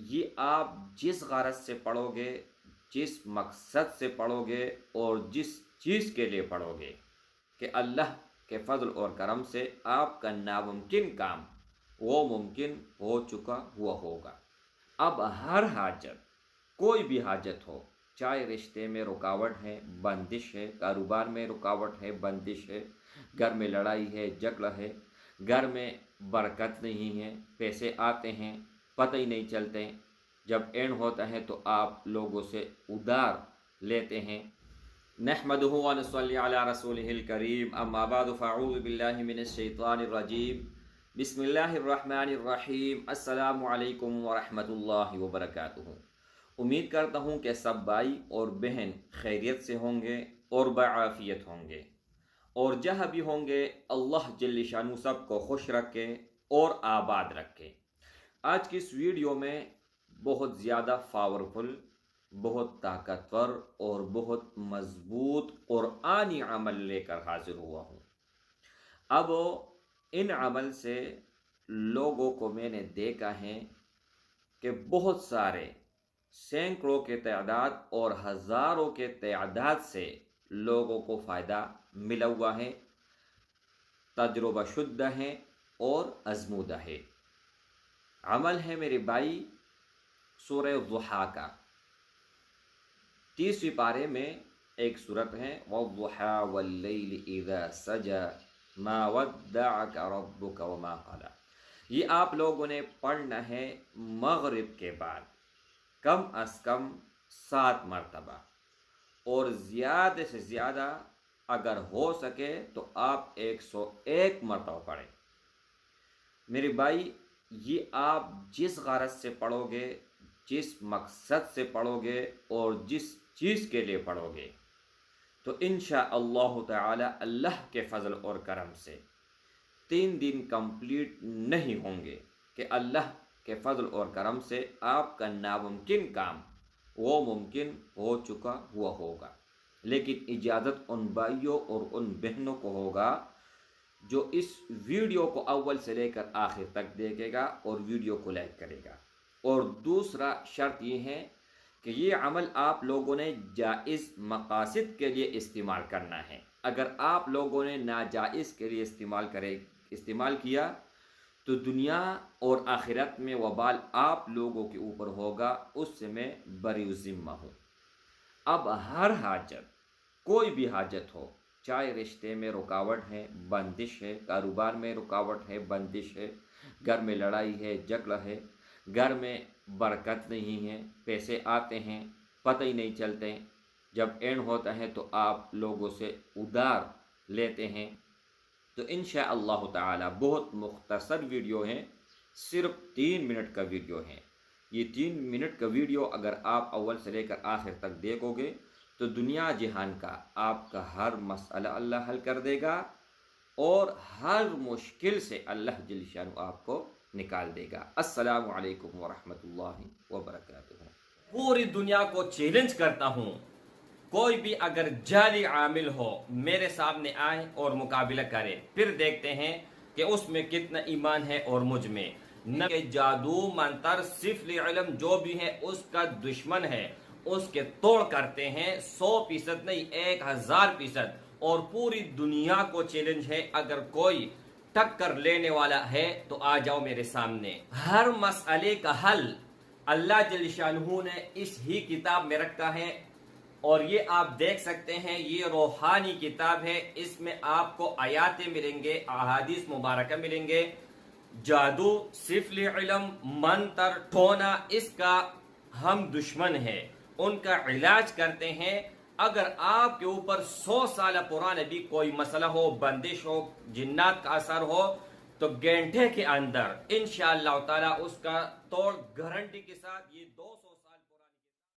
یہ آپ جس غرض سے پڑھو گے، جس مقصد سے پڑھو گے اور جس چیز کے لیے پڑھو گے کہ اللہ کے فضل اور کرم سے آپ کا ناممکن کام وہ ممکن ہو چکا ہوا ہوگا۔ اب ہر حاجت، کوئی بھی حاجت ہو، چاہے رشتے میں رکاوٹ ہے، بندش ہے، کاروبار میں رکاوٹ ہے، بندش ہے، گھر میں لڑائی ہے، جھگڑا ہے، گھر میں برکت نہیں ہے، پیسے آتے ہیں پتہ ہی نہیں چلتے، جب اینڈ ہوتا ہے تو آپ لوگوں سے ادھار لیتے ہیں۔ نحمدہ ونصلی علی رسولہ الکریم، اما بعد فاعوذ باللہ من الشیطان الرجیم، بسم اللہ الرحمن الرحیم، السلام علیکم ورحمۃ اللہ وبرکاتہ۔ امید کرتا ہوں کہ سب بھائی اور بہن خیریت سے ہوں گے اور بعافیت ہوں گے، اور جہاں بھی ہوں گے اللہ جل شانہ سب کو خوش رکھے اور آباد رکھے۔ آج کی اس ویڈیو میں بہت زیادہ پاورفل، بہت طاقتور اور بہت مضبوط قرآنی عمل لے کر حاضر ہوا ہوں۔ اب ان عمل سے لوگوں کو میں نے دیکھا ہے کہ بہت سارے سینکڑوں کے تعداد اور ہزاروں کے تعداد سے لوگوں کو فائدہ ملا ہوا ہے، تجربہ شدہ ہے اور آزمودہ ہے۔ عمل ہے میرے بھائی سورہ ضحیٰ کا، 30ویں پارے میں ایک سورت ہے، وَالضُّحَىٰ وَاللَّيْلِ إِذَا سَجَىٰ مَا وَدَّعَكَ رَبُّكَ وَمَا قَلَىٰ۔ یہ آپ لوگوں نے پڑھنا ہے مغرب کے بعد کم از کم 7 مرتبہ، اور زیادہ سے زیادہ اگر ہو سکے تو آپ 101 مرتبہ پڑھیں۔ میرے بھائی، یہ آپ جس غرض سے پڑھو گے، جس مقصد سے پڑھو گے اور جس چیز کے لیے پڑھو گے تو انشاءاللہ تعالی اللہ کے فضل اور کرم سے 3 دن کمپلیٹ نہیں ہوں گے کہ اللہ کے فضل اور کرم سے آپ کا ناممکن کام وہ ممکن ہو چکا ہوا ہوگا۔ لیکن اجازت ان بھائیوں اور ان بہنوں کو ہوگا جو اس ویڈیو کو اول سے لے کر آخر تک دیکھے گا اور ویڈیو کو لائک کرے گا۔ اور دوسرا شرط یہ ہے کہ یہ عمل آپ لوگوں نے جائز مقاصد کے لیے استعمال کرنا ہے۔ اگر آپ لوگوں نے ناجائز کے لیے استعمال کیا تو دنیا اور آخرت میں وبال آپ لوگوں کے اوپر ہوگا، اس سے میں بری الذمہ ہوں۔ اب ہر حاجت، کوئی بھی حاجت ہو، چاہے رشتے میں رکاوٹ ہے، بندش ہے، کاروبار میں رکاوٹ ہے، بندش ہے، گھر میں لڑائی ہے، جھگڑا ہے، گھر میں برکت نہیں ہے، پیسے آتے ہیں پتہ ہی نہیں چلتے، جب اینڈ ہوتا ہے تو آپ لوگوں سے ادھار لیتے ہیں، تو انشاءاللہ تعالی بہت مختصر ویڈیو ہے، صرف 3 منٹ کا ویڈیو ہے۔ یہ 3 منٹ کا ویڈیو اگر آپ اول سے لے کر آخر تک دیکھو گے تو دنیا جہان کا آپ کا ہر مسئلہ اللہ حل کر دے گا، اور ہر مشکل سے اللہ جل شانہ آپ کو نکال دے گا۔ السلام علیکم ورحمۃ اللہ وبرکاتہ۔ پوری دنیا کو چیلنج کرتا ہوں، کوئی بھی اگر جعلی عامل ہو میرے سامنے آئے اور مقابلہ کرے، پھر دیکھتے ہیں کہ اس میں کتنا ایمان ہے اور مجھ میں نہ کہ جادو منتر صفر علم جو بھی ہے اس کا دشمن ہے، اس کے توڑ کرتے ہیں 100% نہیں 1000%۔ اور پوری دنیا کو چیلنج ہے، اگر کوئی ٹکر لینے والا ہے تو آ جاؤ میرے سامنے۔ ہر مسئلے کا حل اللہ جل شانہ نے اس ہی کتاب میں رکھا ہے، اور یہ آپ دیکھ سکتے ہیں، یہ روحانی کتاب ہے، اس میں آپ کو آیاتیں ملیں گے، احادیث مبارکہ ملیں گے۔ جادو، صفر علم، منتر، ٹونا، اس کا ہم دشمن ہیں، ان کا علاج کرتے ہیں۔ اگر آپ کے اوپر 100 سال پرانا بھی کوئی مسئلہ ہو، بندش ہو، جنات کا اثر ہو، تو گھنٹے کے اندر انشاءاللہ تعالی اس کا توڑ گارنٹی کے ساتھ، یہ 200